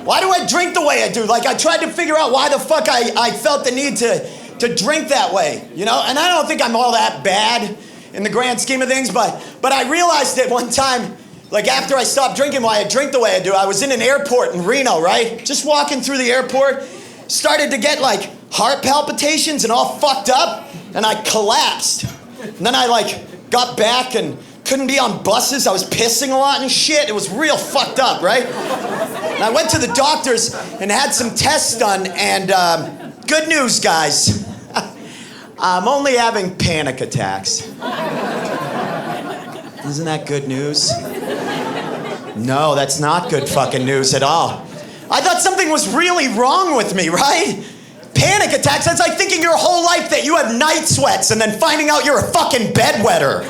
Why do I drink the way I do? Like, I tried to figure out why the fuck I felt the need to drink that way, you know? And I don't think I'm all that bad in the grand scheme of things, but I realized that one time, like after I stopped drinking why I drink the way I do, I was in an airport in Reno, right? Just walking through the airport, started to get like heart palpitations and all fucked up, and I collapsed. And then I like got back and couldn't be on buses. I was pissing a lot and shit. It was real fucked up, right? And I went to the doctors and had some tests done, and good news, guys. I'm only having panic attacks. Isn't that good news? No, that's not good fucking news at all. I thought something was really wrong with me, right? Panic attacks, that's like thinking your whole life that you have night sweats and then finding out you're a fucking bedwetter.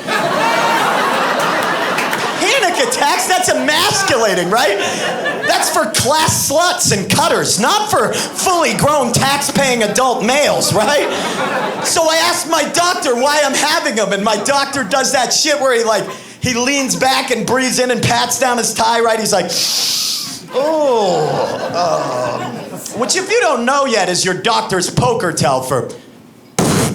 Panic attacks, that's emasculating, right? That's for class sluts and cutters, not for fully grown tax-paying adult males, right? So I asked my doctor why I'm having them, and my doctor does that shit where he leans back and breathes in and pats down his tie, right? He's like, which if you don't know yet is your doctor's poker tell for,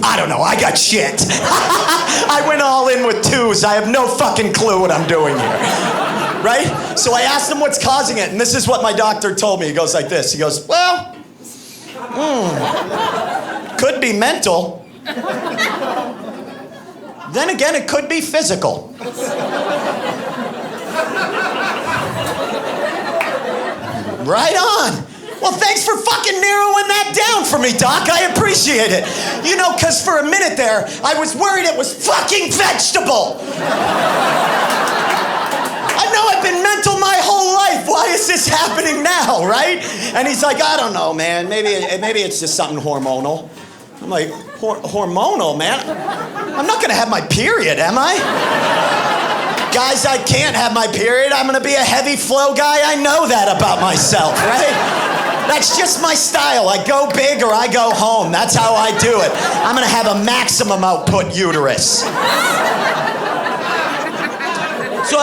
I don't know, I got shit. I went all in with twos. I have no fucking clue what I'm doing here, right? So I asked him what's causing it, and this is what my doctor told me. He goes like this. He goes, well, could be mental. Then again, it could be physical. Right on. Well, thanks for fucking narrowing that down for me, Doc. I appreciate it. You know, because for a minute there, I was worried it was fucking vegetable. I know I've been mental my whole life. Why is this happening now, right? And he's like, I don't know, man. Maybe it's just something hormonal. I'm like, hormonal, man? I'm not gonna have my period, am I? Guys, I can't have my period. I'm gonna be a heavy flow guy. I know that about myself, right? That's just my style. I go big or I go home. That's how I do it. I'm gonna have a maximum output uterus. So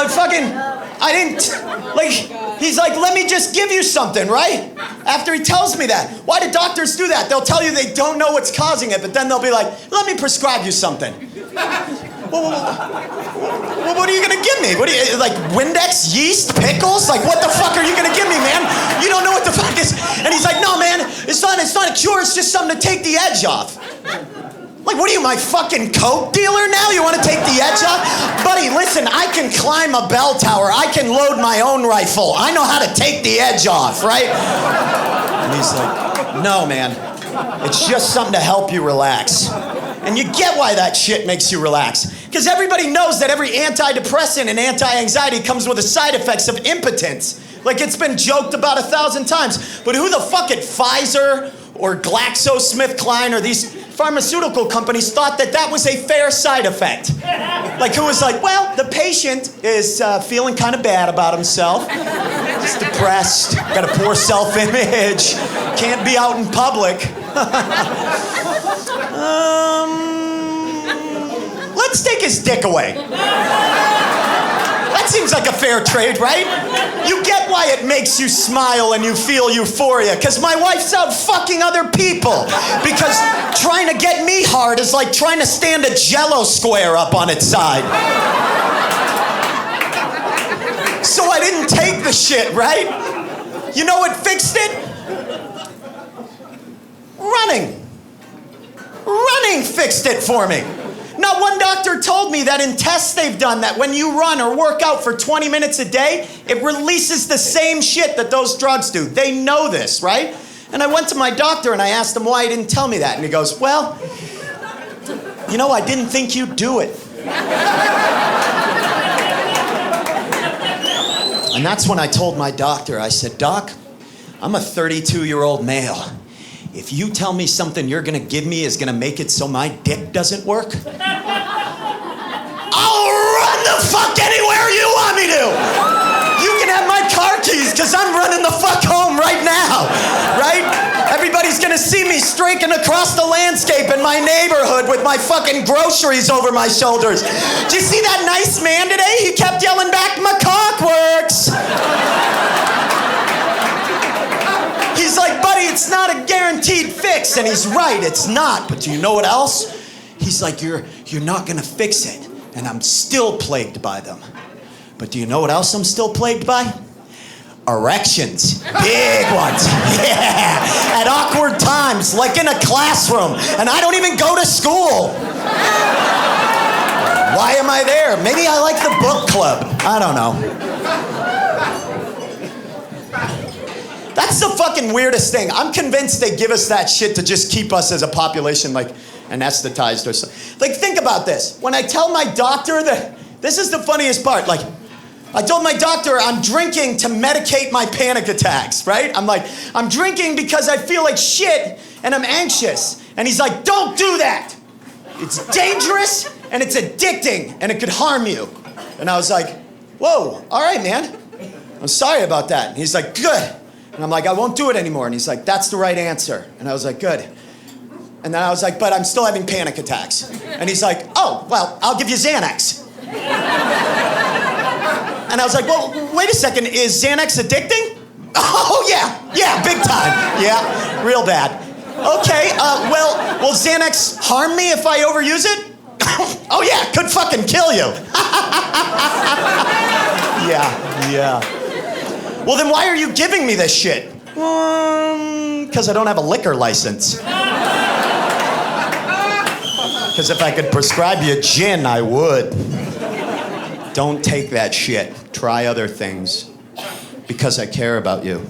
he's like, let me just give you something, right? After he tells me that. Why do doctors do that? They'll tell you they don't know what's causing it, but then they'll be like, let me prescribe you something. Well, what are you gonna give me? What are you, like Windex, yeast, pickles? Like, what the fuck are you gonna give me, man? You don't know what the fuck is. And he's like, no, man, it's not a cure, it's just something to take the edge off. Like, what are you, my fucking coke dealer now? You wanna take the edge off? Buddy, listen, I can climb a bell tower. I can load my own rifle. I know how to take the edge off, right? And he's like, no, man, it's just something to help you relax. And you get why that shit makes you relax. Because everybody knows that every antidepressant and anti-anxiety comes with the side effects of impotence. Like, it's been joked about 1,000 times. But who the fuck at Pfizer or GlaxoSmithKline or these pharmaceutical companies thought that was a fair side effect? Like, who was like, well, the patient is feeling kind of bad about himself. Just depressed, got a poor self-image, can't be out in public. Let's take his dick away. That seems like a fair trade, right? You get why it makes you smile and you feel euphoria, because my wife's out fucking other people. Because trying to get me hard is like trying to stand a Jell-O square up on its side. So I didn't take the shit, right? You know what fixed it? Running. Running fixed it for me. Not one doctor told me that in tests they've done that when you run or work out for 20 minutes a day, it releases the same shit that those drugs do. They know this, right? And I went to my doctor and I asked him why he didn't tell me that. And he goes, well, you know, I didn't think you'd do it. And that's when I told my doctor, I said, Doc, I'm a 32-year-old male. If you tell me something you're gonna give me is gonna make it so my dick doesn't work, I'll run the fuck anywhere you want me to. You can have my car keys, because I'm running the fuck home right now, right? Everybody's gonna see me streaking across the landscape in my neighborhood with my fucking groceries over my shoulders. Did you see that nice man today? He kept yelling back, my cock works. buddy, it's not a guaranteed fix. And he's right, it's not. But do you know what else? He's like, you're not gonna fix it. And I'm still plagued by them. But do you know what else I'm still plagued by? Erections. Big ones. Yeah. At awkward times, like in a classroom. And I don't even go to school. Why am I there? Maybe I like the book club. I don't know. That's the fucking weirdest thing. I'm convinced they give us that shit to just keep us as a population like anesthetized or something. Like, think about this. When I tell my doctor that, this is the funniest part. Like, I told my doctor I'm drinking to medicate my panic attacks, right? I'm like, I'm drinking because I feel like shit and I'm anxious. And he's like, don't do that. It's dangerous and it's addicting and it could harm you. And I was like, whoa, all right, man. I'm sorry about that. And he's like, good. And I'm like, I won't do it anymore. And he's like, that's the right answer. And I was like, good. And then I was like, but I'm still having panic attacks. And he's like, oh, well, I'll give you Xanax. And I was like, well, wait a second, is Xanax addicting? Oh, yeah, big time. Yeah, real bad. Okay, well, will Xanax harm me if I overuse it? Oh, yeah, could fucking kill you. Yeah. Well, then why are you giving me this shit? Because I don't have a liquor license. Because if I could prescribe you gin, I would. Don't take that shit. Try other things. Because I care about you.